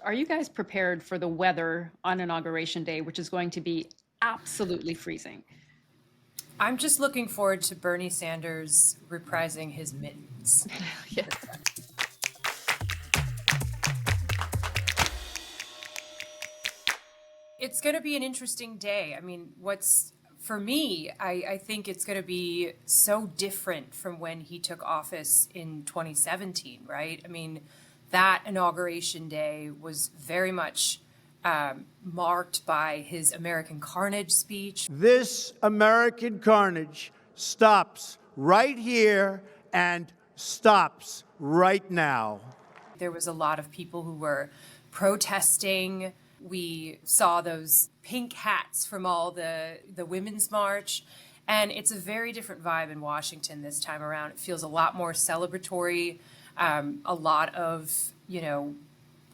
Are you guys prepared for the weather on Inauguration Day, which is going to be absolutely freezing? I'm just looking forward to Bernie Sanders reprising his mittens. Yeah. It's going to be an interesting day. I mean, for me, I think it's going to be so different from when he took office in 2017, right? I mean, that inauguration day was very much marked by his American Carnage speech. This American carnage stops right here and stops right now. There was a lot of people who were protesting. We saw those pink hats from all the Women's March. And it's a very different vibe in Washington this time around. It feels a lot more celebratory. A lot of,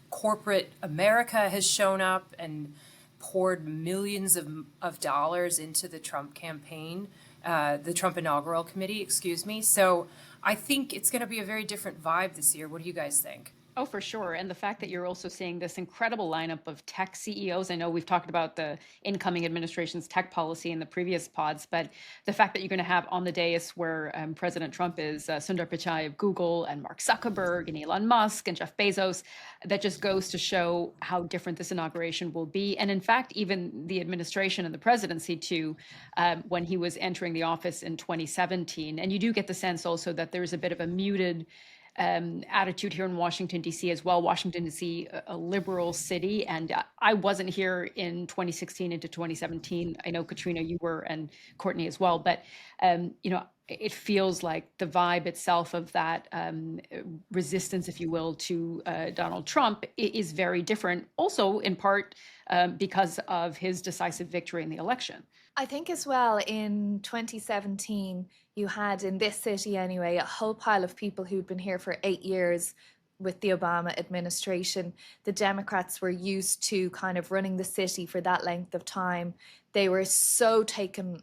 corporate America has shown up and poured millions of dollars into the Trump campaign, the Trump inaugural committee, excuse me. So I think it's going to be a very different vibe this year. What do you guys think? Oh, for sure. And the fact that you're also seeing this incredible lineup of tech CEOs. I know we've talked about the incoming administration's tech policy in the previous pods, but the fact that you're going to have on the dais where President Trump is Sundar Pichai of Google and Mark Zuckerberg and Elon Musk and Jeff Bezos, that just goes to show how different this inauguration will be. And in fact, even the administration and the presidency too, when he was entering the office in 2017. And you do get the sense also that there's a bit of a muted attitude here in Washington, D.C. as well. Washington, D.C., a liberal city. And I wasn't here in 2016 into 2017. I know, Caitríona, you were, and Courtney as well. But, it feels like the vibe itself of that resistance, if you will, to Donald Trump is very different, also in part because of his decisive victory in the election. I think as well in 2017, you had in this city anyway, a whole pile of people who'd been here for 8 years with the Obama administration. The Democrats were used to kind of running the city for that length of time. They were so taken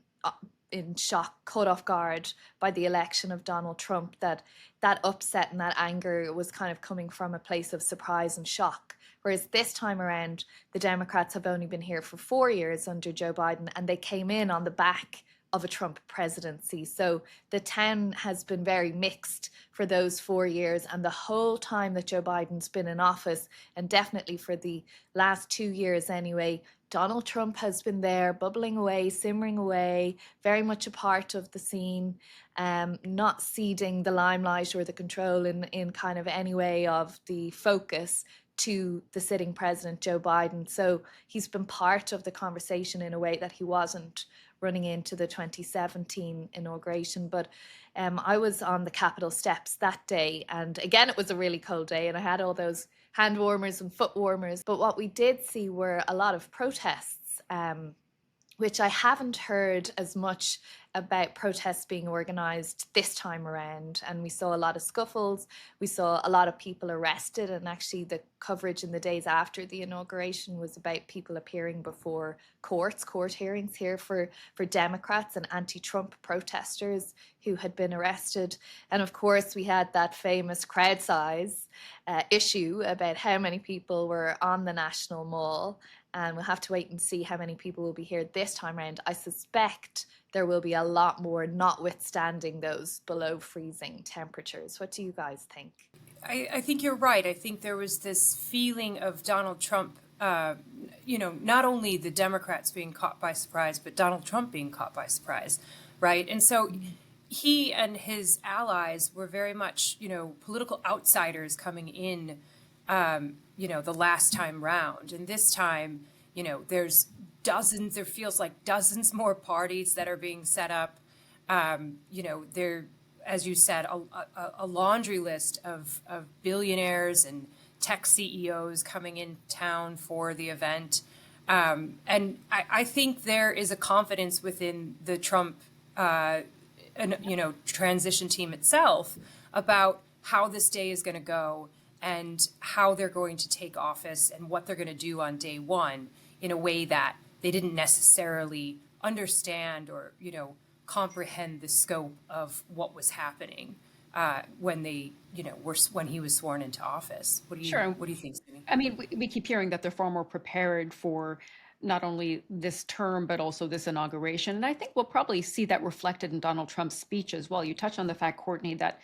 in shock, caught off guard by the election of Donald Trump that upset and that anger was kind of coming from a place of surprise and shock. Whereas this time around, the Democrats have only been here for 4 years under Joe Biden, and they came in on the back of a Trump presidency. So the town has been very mixed for those 4 years. And the whole time that Joe Biden's been in office, and definitely for the last 2 years anyway, Donald Trump has been there, bubbling away, simmering away, very much a part of the scene, not ceding the limelight or the control in kind of any way of the focus to the sitting president, Joe Biden. So he's been part of the conversation in a way that he wasn't running into the 2017 inauguration. But I was on the Capitol steps that day. And again, it was a really cold day and I had all those hand warmers and foot warmers. But what we did see were a lot of protests, which I haven't heard as much about protests being organised this time around. And we saw a lot of scuffles. We saw a lot of people arrested. And actually the coverage in the days after the inauguration was about people appearing before court hearings here for Democrats and anti-Trump protesters who had been arrested. And of course, we had that famous crowd size issue about how many people were on the National Mall. And we'll have to wait and see how many people will be here this time around. I suspect there will be a lot more, notwithstanding those below freezing temperatures. What do you guys think? I think you're right. I think there was this feeling of Donald Trump, not only the Democrats being caught by surprise, but Donald Trump being caught by surprise, right? And so he and his allies were very much, political outsiders coming in, the last time round. And this time, there feels like dozens more parties that are being set up. There, as you said, a laundry list of billionaires and tech CEOs coming in town for the event. And I think there is a confidence within the Trump, transition team itself about how this day is going to go and how they're going to take office and what they're going to do on day one in a way that they didn't necessarily understand or, comprehend the scope of what was happening. when when he was sworn into office. What do you think, Sumi? I mean, we keep hearing that they're far more prepared for not only this term, but also this inauguration. And I think we'll probably see that reflected in Donald Trump's speech as well. You touched on the fact, Courtney, that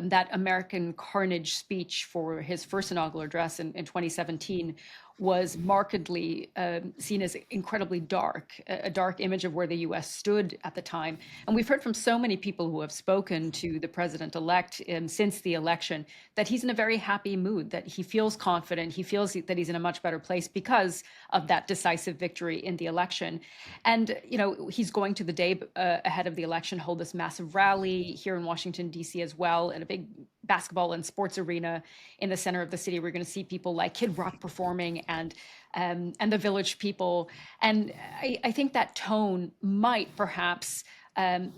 that American carnage speech for his first inaugural address in 2017 was markedly seen as incredibly dark, a dark image of where the U.S. stood at the time. And we've heard from so many people who have spoken to the president-elect since the election that he's in a very happy mood, that he feels confident, he feels that he's in a much better place because of that decisive victory in the election. And, he's going to the day ahead of the election, hold this massive rally here in Washington, D.C. as well, in a big basketball and sports arena in the center of the city. We're going to see people like Kid Rock performing and the Village People. And I think that tone might perhaps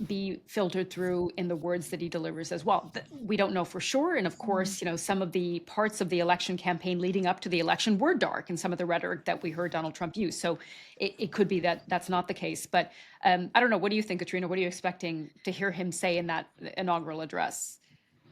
be filtered through in the words that he delivers as well. We don't know for sure. And of course, some of the parts of the election campaign leading up to the election were dark in some of the rhetoric that we heard Donald Trump use. So it could be that that's not the case. But I don't know. What do you think, Caitríona? What are you expecting to hear him say in that inaugural address?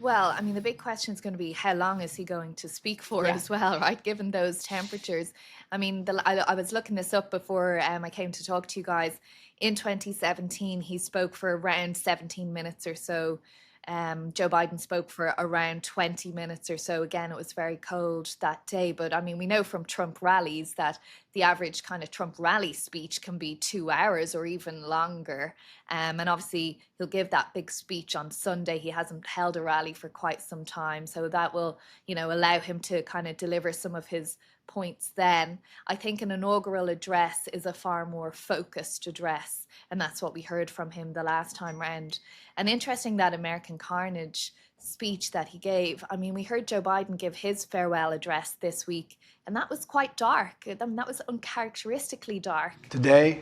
Well, I mean, the big question is going to be how long is he going to speak for as well, right? Given those temperatures. I mean, I was looking this up before I came to talk to you guys. In 2017, he spoke for around 17 minutes or so. Joe Biden spoke for around 20 minutes or so. Again, it was very cold that day. But I mean, we know from Trump rallies that the average kind of Trump rally speech can be 2 hours or even longer. And obviously, he'll give that big speech on Sunday. He hasn't held a rally for quite some time. So that will, allow him to kind of deliver some of his points then. I think an inaugural address is a far more focused address. And that's what we heard from him the last time round. And interesting, that American carnage speech that he gave. I mean, we heard Joe Biden give his farewell address this week, and that was quite dark. I mean, that was uncharacteristically dark. Today,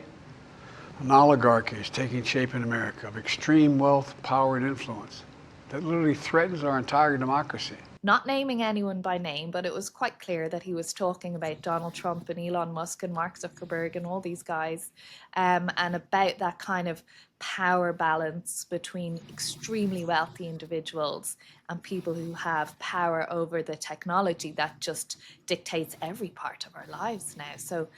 an oligarchy is taking shape in America of extreme wealth, power, and influence that literally threatens our entire democracy. Not naming anyone by name, but it was quite clear that he was talking about Donald Trump and Elon Musk and Mark Zuckerberg and all these guys, and about that kind of power balance between extremely wealthy individuals and people who have power over the technology that just dictates every part of our lives now. So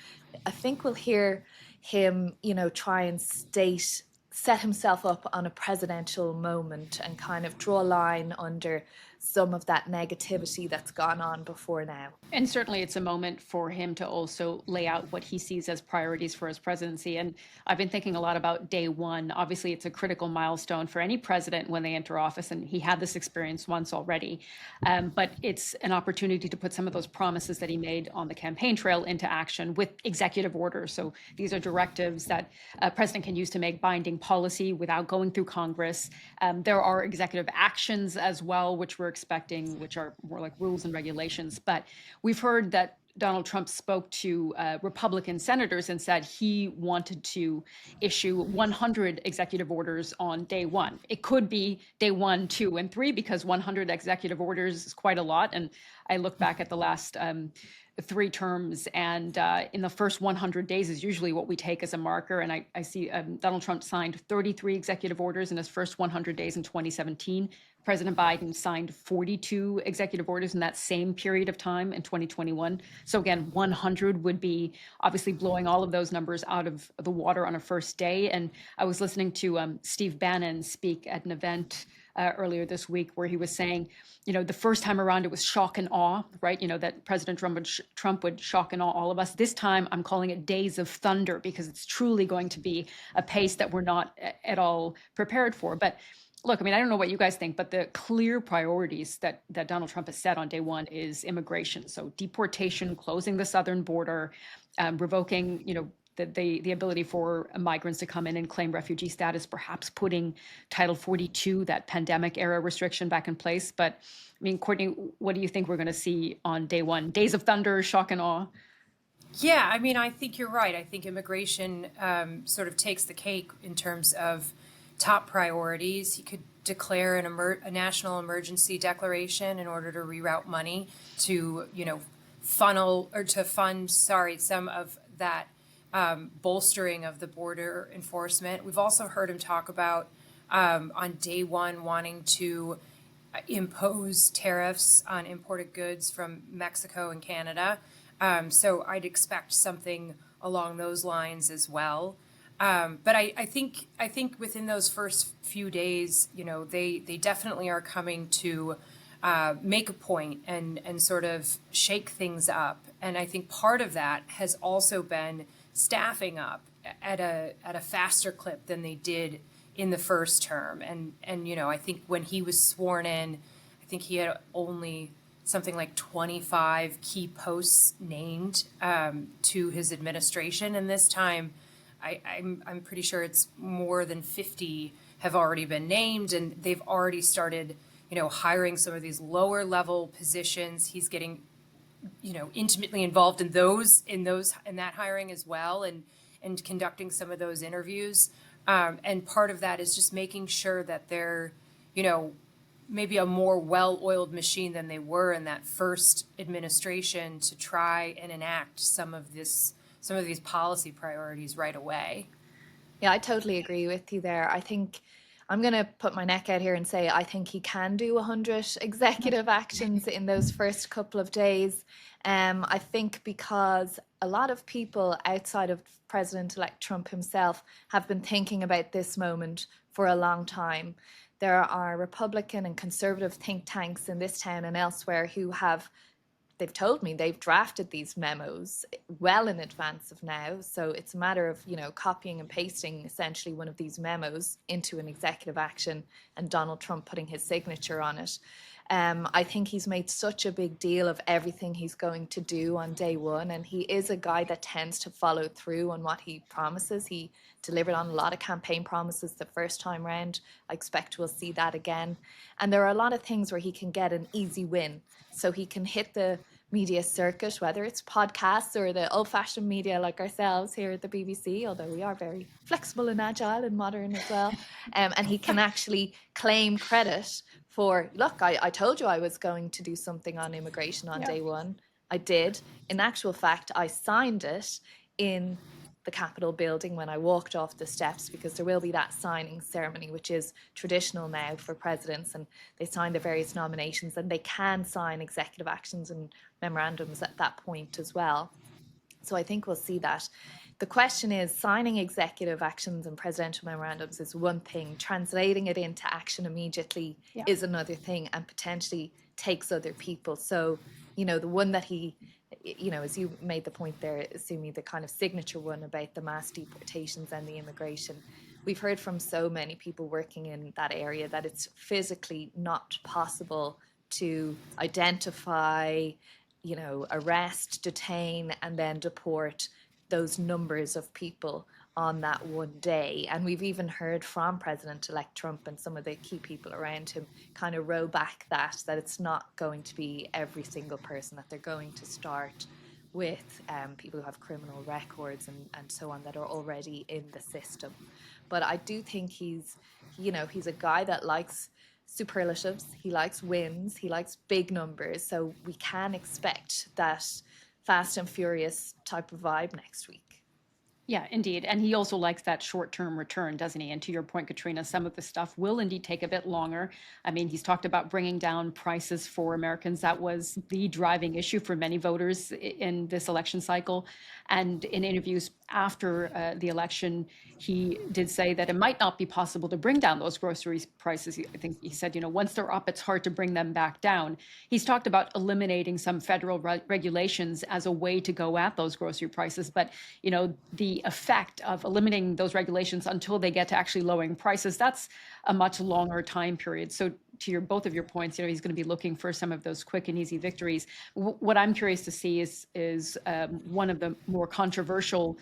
I think we'll hear him, try and set himself up on a presidential moment and kind of draw a line under some of that negativity that's gone on before now. And certainly it's a moment for him to also lay out what he sees as priorities for his presidency. And I've been thinking a lot about day one. Obviously, it's a critical milestone for any president when they enter office, and he had this experience once already. But it's an opportunity to put some of those promises that he made on the campaign trail into action with executive orders. So these are directives that a president can use to make binding policy without going through Congress. There are executive actions as well, which we're expecting, which are more like rules and regulations. But we've heard that Donald Trump spoke to Republican senators and said he wanted to issue 100 executive orders on day one. It could be day 1, 2, and 3, because 100 executive orders is quite a lot. And I look back at the last 3 terms, and in the first 100 days is usually what we take as a marker. And I see Donald Trump signed 33 executive orders in his first 100 days in 2017. President Biden signed 42 executive orders in that same period of time in 2021. So again, 100 would be obviously blowing all of those numbers out of the water on a first day. And I was listening to Steve Bannon speak at an event earlier this week where he was saying, the first time around it was shock and awe, right? That President Trump would shock and awe all of us. This time I'm calling it days of thunder, because it's truly going to be a pace that we're not at all prepared for. But look, I mean, I don't know what you guys think, but the clear priorities that Donald Trump has set on day one is immigration. So deportation, closing the southern border, revoking, the ability for migrants to come in and claim refugee status, perhaps putting Title 42, that pandemic era restriction, back in place. But I mean, Courtney, what do you think we're going to see on day one? Days of thunder, shock and awe? Yeah, I mean, I think you're right. I think immigration sort of takes the cake in terms of top priorities. He could declare a national emergency declaration in order to reroute money to, fund some of that bolstering of the border enforcement. We've also heard him talk about on day one wanting to impose tariffs on imported goods from Mexico and Canada. So I'd expect something along those lines as well. But I think within those first few days, they definitely are coming to make a point and sort of shake things up. And I think part of that has also been staffing up at a faster clip than they did in the first term. And I think when he was sworn in, I think he had only something like 25 key posts named to his administration. And this time, I'm pretty sure it's more than 50 have already been named, and they've already started, hiring some of these lower level positions. He's getting, intimately involved in that hiring as well, and conducting some of those interviews. And part of that is just making sure that they're, maybe a more well-oiled machine than they were in that first administration to try and enact some of these policy priorities right away. Yeah, I totally agree with you there. I think I'm going to put my neck out here and say I think he can do 100 executive actions in those first couple of days. I think because a lot of people outside of President-elect Trump himself have been thinking about this moment for a long time. There are Republican and conservative think tanks in this town and elsewhere who they've told me they've drafted these memos well in advance of now. So it's a matter of, copying and pasting essentially one of these memos into an executive action and Donald Trump putting his signature on it. I think he's made such a big deal of everything he's going to do on day one. And he is a guy that tends to follow through on what he promises. He delivered on a lot of campaign promises the first time round. I expect we'll see that again. And there are a lot of things where he can get an easy win. So he can hit the media circuit, whether it's podcasts or the old-fashioned media like ourselves here at the BBC, although we are very flexible and agile and modern as well. And he can actually claim credit for, look, I told you I was going to do something on immigration on day one. I did. In actual fact, I signed it in the Capitol building when I walked off the steps, because there will be that signing ceremony, which is traditional now for presidents, and they sign the various nominations, and they can sign executive actions and memorandums at that point as well. So I think we'll see that. The question is, signing executive actions and presidential memorandums is one thing, translating it into action immediately is another thing, and potentially takes other people. So, the one that he, as you made the point there, Sumi, the kind of signature one about the mass deportations and the immigration, we've heard from so many people working in that area that it's physically not possible to identify, arrest, detain, and then deport those numbers of people on that one day. And we've even heard from President-elect Trump and some of the key people around him kind of row back that it's not going to be every single person, that they're going to start with people who have criminal records and so on that are already in the system. But I do think he's a guy that likes superlatives, he likes wins, he likes big numbers. So we can expect that Fast and Furious type of vibe next week. Yeah, indeed. And he also likes that short-term return, doesn't he? And to your point, Caitríona, some of the stuff will indeed take a bit longer. I mean, he's talked about bringing down prices for Americans. That was the driving issue for many voters in this election cycle. And in interviews after the election, he did say that it might not be possible to bring down those grocery prices. I think he said, once they're up, it's hard to bring them back down. He's talked about eliminating some federal regulations as a way to go at those grocery prices. But, the effect of eliminating those regulations until they get to actually lowering prices, that's a much longer time period. So to both of your points, he's going to be looking for some of those quick and easy victories. What I'm curious to see is one of the more controversial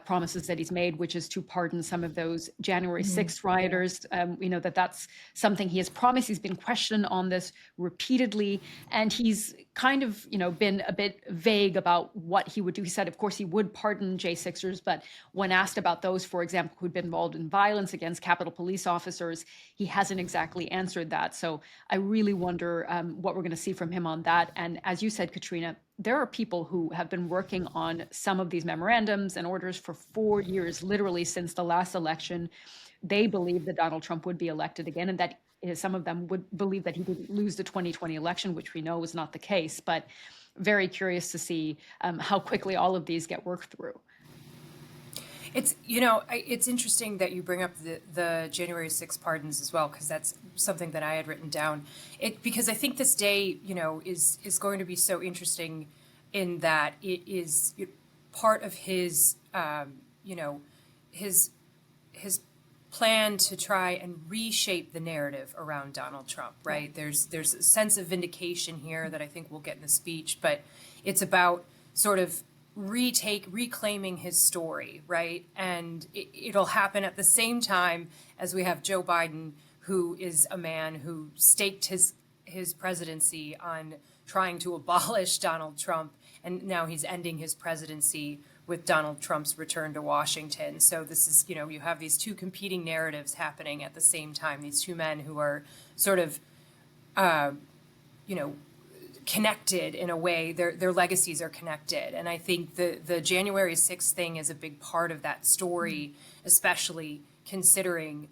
promises that he's made, which is to pardon some of those January 6th rioters. That's something he has promised. He's been questioned on this repeatedly, and he's kind of, been a bit vague about what he would do. He said, of course, he would pardon J6ers, but when asked about those, for example, who'd been involved in violence against Capitol Police officers, he hasn't exactly answered that. So I really wonder what we're going to see from him on that. And as you said, Caitríona, there are people who have been working on some of these memorandums and orders for 4 years, literally since the last election. They believe that Donald Trump would be elected again, and that some of them would believe that he didn't lose the 2020 election, which we know was not the case. But very curious to see how quickly all of these get worked through. It's it's interesting that you bring up the January 6th pardons as well, because that's something that I had written down. Because I think this day is going to be so interesting in that it is part of his his plan to try and reshape the narrative around Donald Trump. Right? There's a sense of vindication here that I think we'll get in the speech, but it's about sort of reclaiming his story, right? And it'll happen at the same time as we have Joe Biden, who is a man who staked his presidency on trying to abolish Donald Trump, and now he's ending his presidency with Donald Trump's return to Washington. So this is, you have these two competing narratives happening at the same time, these two men who are sort of connected in a way. Their legacies are connected, and I think the January 6th thing is a big part of that story, especially considering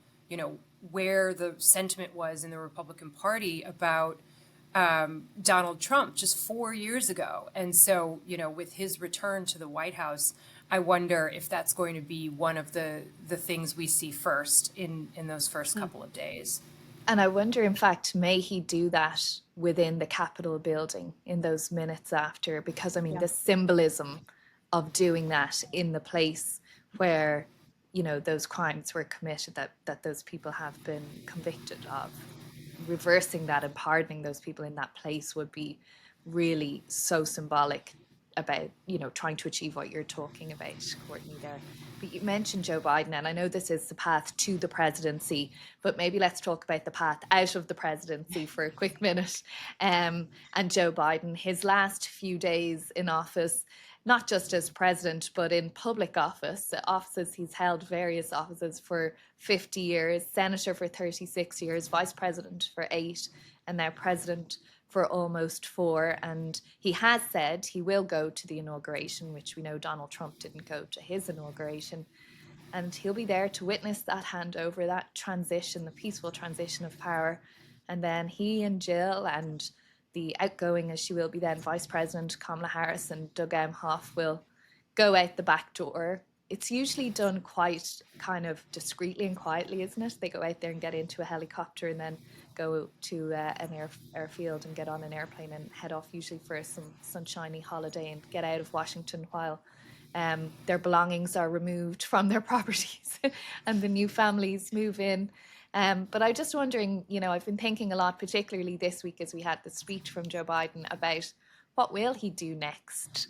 where the sentiment was in the Republican Party about Donald Trump just 4 years ago. And so with his return to the White House, I wonder if that's going to be one of the things we see first in those first couple of days. And I wonder, in fact, may he do that within the Capitol building in those minutes after? Because, I mean, the symbolism of doing that in the place where, those crimes were committed, that those people have been convicted of, reversing that and pardoning those people in that place would be really so symbolic about, trying to achieve what you're talking about, Courtney, there. But you mentioned Joe Biden, and I know this is the path to the presidency, but maybe let's talk about the path out of the presidency for a quick minute. And Joe Biden, his last few days in office, not just as president, but in public office, he's held various offices for 50 years, senator for 36 years, vice president for 8, and now president for almost 4. And he has said he will go to the inauguration, which we know Donald Trump didn't go to his inauguration. And he'll be there to witness that handover, that transition, the peaceful transition of power. And then he and Jill and the outgoing, as she will be then, Vice President Kamala Harris and Doug Emhoff will go out the back door. It's usually done quite kind of discreetly and quietly, isn't it? They go out there and get into a helicopter and then go to an airfield and get on an airplane and head off, usually for some sunshiny holiday, and get out of Washington while their belongings are removed from their properties and the new families move in. But I'm just wondering, I've been thinking a lot, particularly this week as we had the speech from Joe Biden, about what will he do next?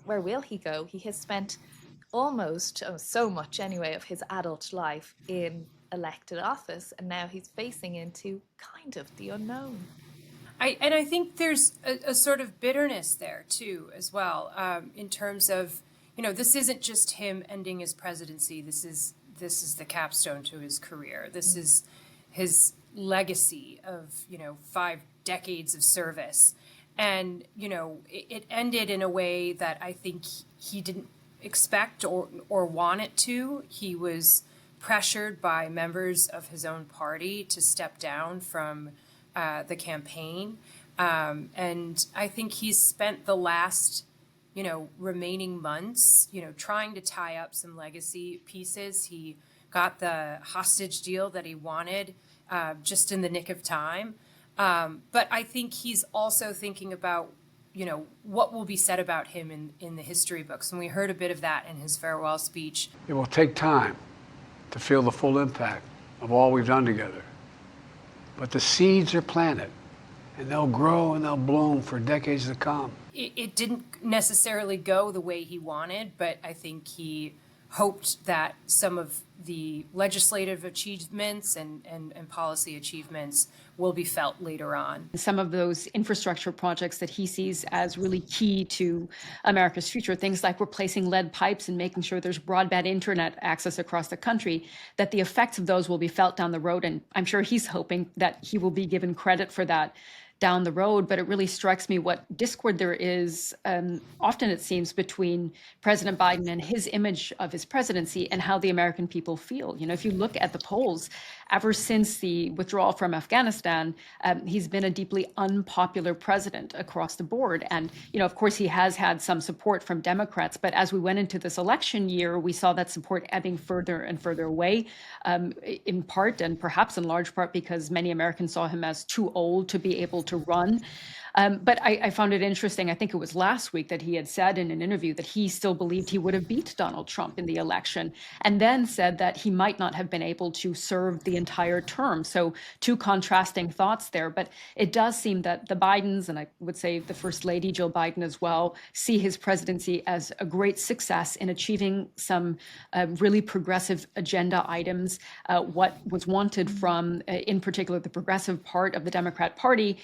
Where will he go? He has spent almost, so much anyway, of his adult life in elected office, and now he's facing into kind of the unknown. I think there's a sort of bitterness there too, as well, in terms of, this isn't just him ending his presidency. This is the capstone to his career. This is his legacy of 5 decades of service, and it ended in a way that I think he didn't expect or want it to. He was pressured by members of his own party to step down from the campaign. And I think he's spent the last, remaining months, trying to tie up some legacy pieces. He got the hostage deal that he wanted just in the nick of time. But I think he's also thinking about, what will be said about him in the history books. And we heard a bit of that in his farewell speech. It will take time to feel the full impact of all we've done together. But the seeds are planted, and they'll grow and they'll bloom for decades to come. It didn't necessarily go the way he wanted, but I think he hoped that some of the legislative achievements and policy achievements will be felt later on. Some of those infrastructure projects that he sees as really key to America's future, things like replacing lead pipes and making sure there's broadband internet access across the country, that the effects of those will be felt down the road. And I'm sure he's hoping that he will be given credit for that down the road. But it really strikes me what discord there is, often it seems, between President Biden and his image of his presidency and how the American people feel. If you look at the polls, ever since the withdrawal from Afghanistan, he's been a deeply unpopular president across the board. And, of course, he has had some support from Democrats. But as we went into this election year, we saw that support ebbing further and further away, in part and perhaps in large part because many Americans saw him as too old to be able to run. But I found it interesting. I think it was last week that he had said in an interview that he still believed he would have beat Donald Trump in the election, and then said that he might not have been able to serve the entire term. So two contrasting thoughts there. But it does seem that the Bidens, and I would say the First Lady Jill Biden as well, see his presidency as a great success in achieving some really progressive agenda items. What was wanted from, in particular, the progressive part of the Democrat Party,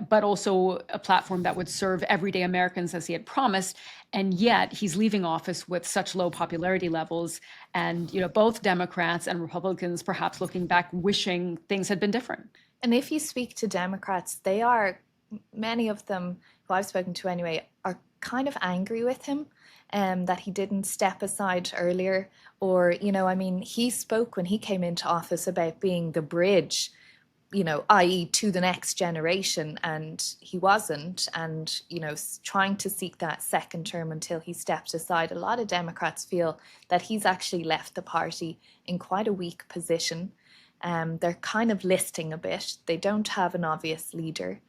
but also a platform that would serve everyday Americans as he had promised. And yet he's leaving office with such low popularity levels. And, both Democrats and Republicans perhaps looking back, wishing things had been different. And if you speak to Democrats, many of them who I've spoken to anyway, are kind of angry with him that he didn't step aside earlier. Or, he spoke when he came into office about being the bridge, i.e. to the next generation, and he wasn't, and, trying to seek that second term until he stepped aside. A lot of Democrats feel that he's actually left the party in quite a weak position. They're kind of listing a bit. They don't have an obvious leader.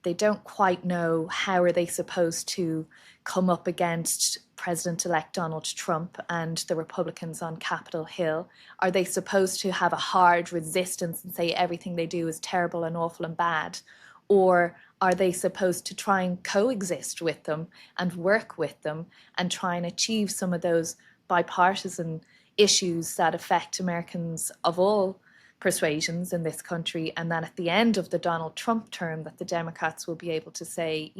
They don't quite know how are they supposed to come up against President-elect Donald Trump and the Republicans on Capitol Hill. Are they supposed to have a hard resistance and say everything they do is terrible and awful and bad? Or are they supposed to try and coexist with them and work with them and try and achieve some of those bipartisan issues that affect Americans of all persuasions in this country, and that at the end of the Donald Trump term that the Democrats will be able to say,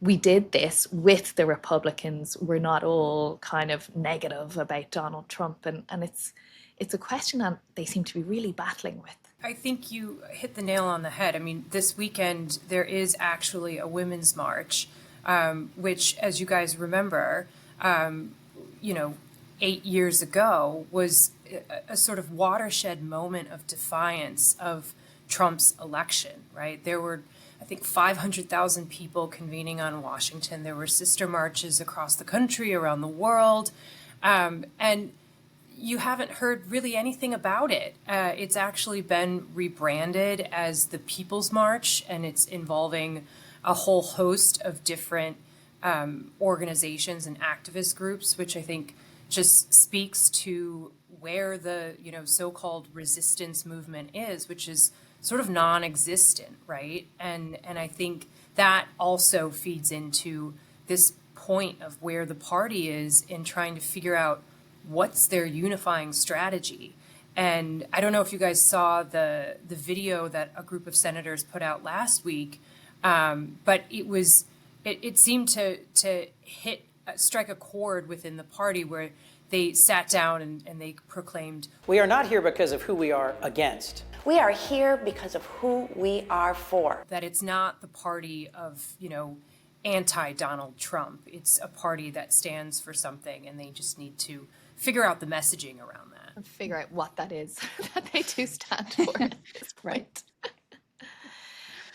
we did this with the Republicans. We're not all kind of negative about Donald Trump. And it's a question that they seem to be really battling with. I think you hit the nail on the head. I mean, this weekend there is actually a women's march, which, as you guys remember, 8 years ago was a sort of watershed moment of defiance of Trump's election, right? There were, I think, 500,000 people convening on Washington. There were sister marches across the country, around the world. And you haven't heard really anything about it. It's actually been rebranded as the People's March, and it's involving a whole host of different organizations and activist groups, which I think just speaks to where the so-called resistance movement is, which is sort of non-existent, right? And I think that also feeds into this point of where the party is in trying to figure out what's their unifying strategy. And I don't know if you guys saw the video that a group of senators put out last week, but it seemed to strike a chord within the party where they sat down and they proclaimed, "We are not here because of who we are against. We are here because of who we are for." That it's not the party of, anti-Donald Trump. It's a party that stands for something, and they just need to figure out the messaging around that. And figure out what that is that they do stand for at this point.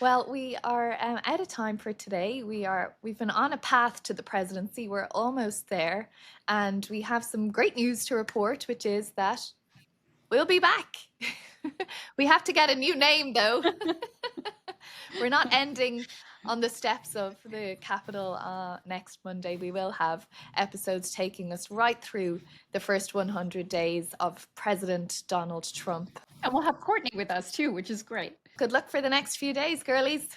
Well, we are out of time for today. We've been on a path to the presidency. We're almost there. And we have some great news to report, which is that we'll be back. We have to get a new name, though. We're not ending on the steps of the Capitol next Monday. We will have episodes taking us right through the first 100 days of President Donald Trump. And we'll have Courtney with us too, which is great. Good luck for the next few days, girlies.